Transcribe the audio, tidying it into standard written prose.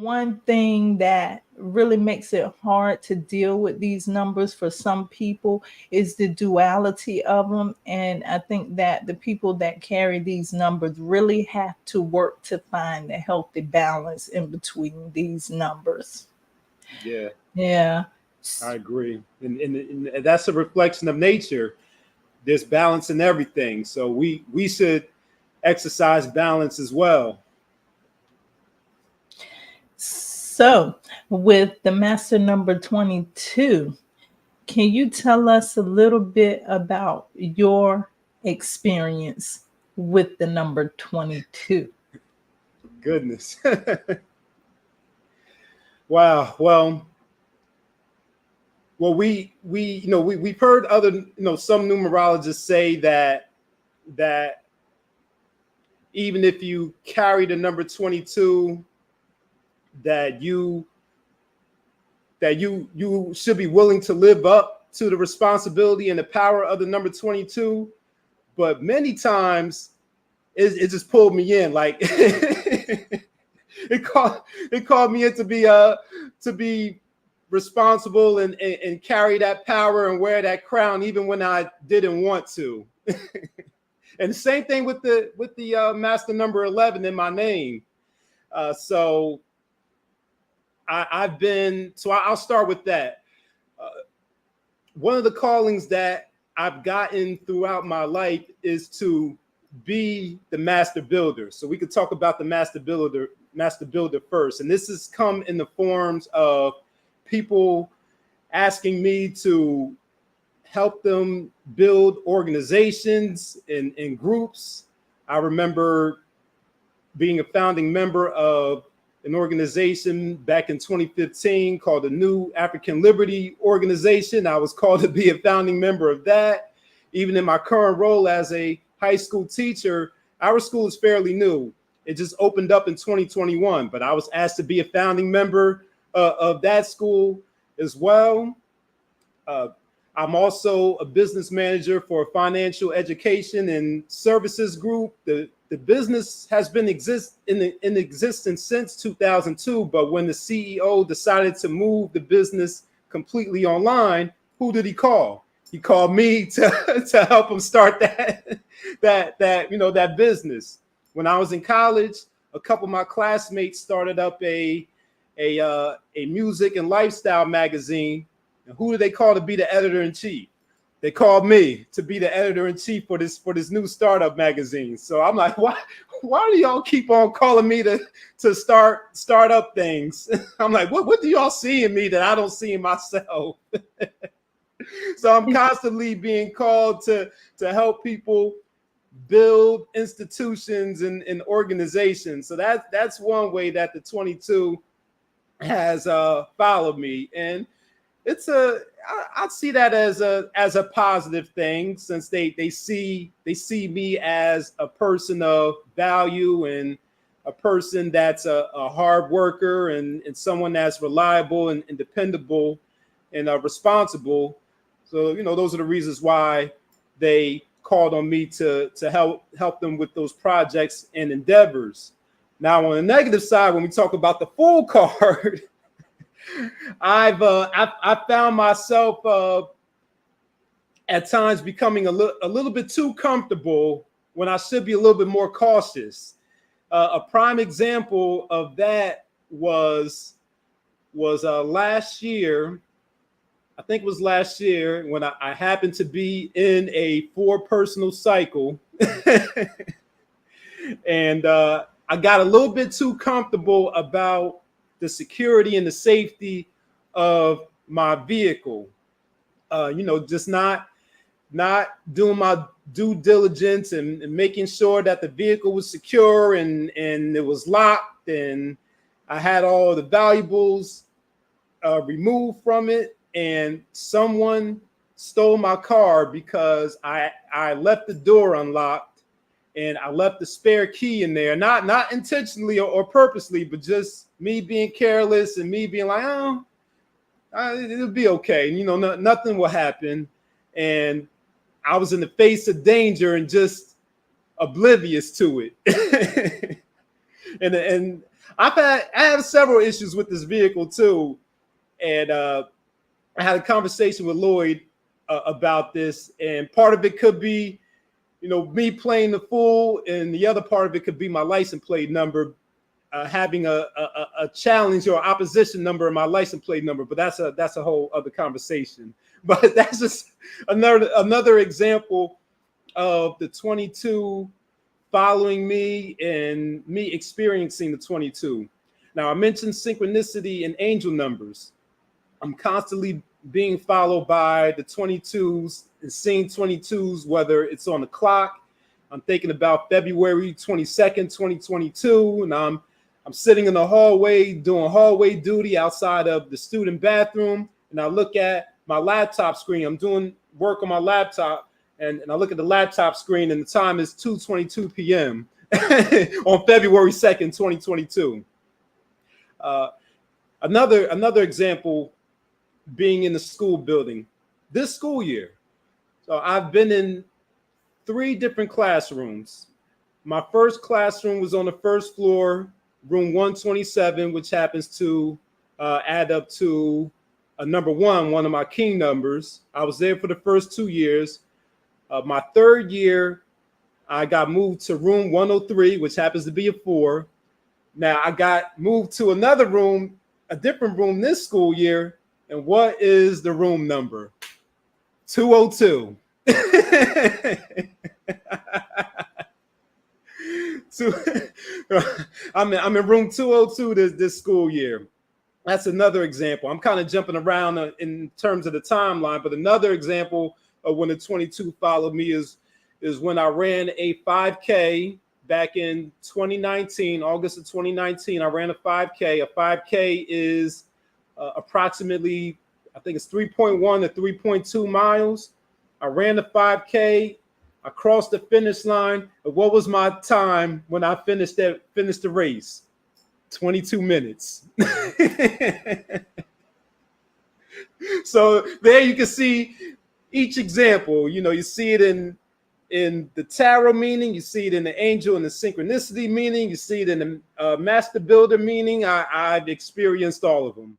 one thing that really makes it hard to deal with these numbers for some people is the duality of them. And I think that the people that carry these numbers really have to work to find a healthy balance in between these numbers. Yeah, Yeah. I agree. And that's a reflection of nature. There's balance in everything. So we should exercise balance as well. So, with the master number 22, can you tell us a little bit about your experience with the number 22? Goodness. Wow. Well, we've heard other, some numerologists say that even if you carry the number 22, that you should be willing to live up to the responsibility and the power of the number 22. But many times it just pulled me in, like it called me in to be responsible and carry that power and wear that crown even when I didn't want to. And the same thing with the master number 11 in my name. So I'll start with that. One of the callings that I've gotten throughout my life is to be the master builder. So we could talk about the master builder first. And this has come in the forms of people asking me to help them build organizations and groups. I remember being a founding member of an organization back in 2015 called the New African Liberty Organization. I was called to be a founding member of that. Even in my current role as a high school teacher, our school is fairly new. It just opened up in 2021, but I was asked to be a founding member of that school as well. I'm also a business manager for a financial education and services group. The business has been in existence since 2002, but when the CEO decided to move the business completely online, who did he call? He called me to help him start that business. When I was in college, a couple of my classmates started up a music and lifestyle magazine. And who did they call to be the editor-in-chief? They called me to be the editor-in-chief for this new startup magazine. So I'm like, why do y'all keep on calling me to start up things? I'm like, what do y'all see in me that I don't see in myself? So I'm constantly being called to help people build institutions and organizations. So that's one way that the 22 has followed me. And I see that as a positive thing, since they see me as a person of value and a person that's a hard worker and someone that's reliable and dependable and responsible. So those are the reasons why they called on me to help them with those projects and endeavors. Now, on the negative side, when we talk about the Fool card, I've found myself at times becoming a little bit too comfortable when I should be a little bit more cautious. A prime example of that was last year. I think it was last year when I happened to be in a 4 personal cycle, and I got a little bit too comfortable about the security and the safety of my vehicle. Just not doing my due diligence and making sure that the vehicle was secure and it was locked and I had all the valuables removed from it. And someone stole my car because I left the door unlocked and I left the spare key in there, not intentionally or purposely, but just me being careless and me being like, oh, it'll be okay. Nothing will happen. And I was in the face of danger and just oblivious to it. and I have several issues with this vehicle too, and I had a conversation with Lloyd about this, and part of it could be, me playing the fool, and the other part of it could be my license plate number, having a challenge or opposition number in my license plate number. But that's a whole other conversation. But that's just another example of the 22 following me and me experiencing the 22. Now, I mentioned synchronicity and angel numbers. I'm constantly being followed by the 22s and seeing 22s, whether it's on the clock. I'm thinking about February 22nd, 2022, and I'm sitting in the hallway doing hallway duty outside of the student bathroom, and I look at my laptop screen. I'm doing work on my laptop, and I look at the laptop screen, and the time is 2:22 p.m. on February 2nd, 2022. Another example being in the school building this school year. So I've been in 3 different classrooms. My first classroom was on the first floor, room 127, which happens to add up to a number one of my king numbers. I was there for the first 2 years. My third year, I got moved to room 103, which happens to be a 4. Now I got moved to another room, a different room this school year. And what is the room number? 202. I'm in room 202 this school year. That's another example. I'm kind of jumping around in terms of the timeline, but another example of when the 22 followed me is when I ran a 5K back in 2019, August of 2019. I ran a 5K. A 5K is approximately, I think it's 3.1 to 3.2 miles. I ran the 5K. I crossed the finish line. And what was my time when I finished the race? 22 minutes. So there you can see each example. You see it in the tarot meaning, you see it in the angel and the synchronicity meaning, you see it in the master builder meaning. I've experienced all of them.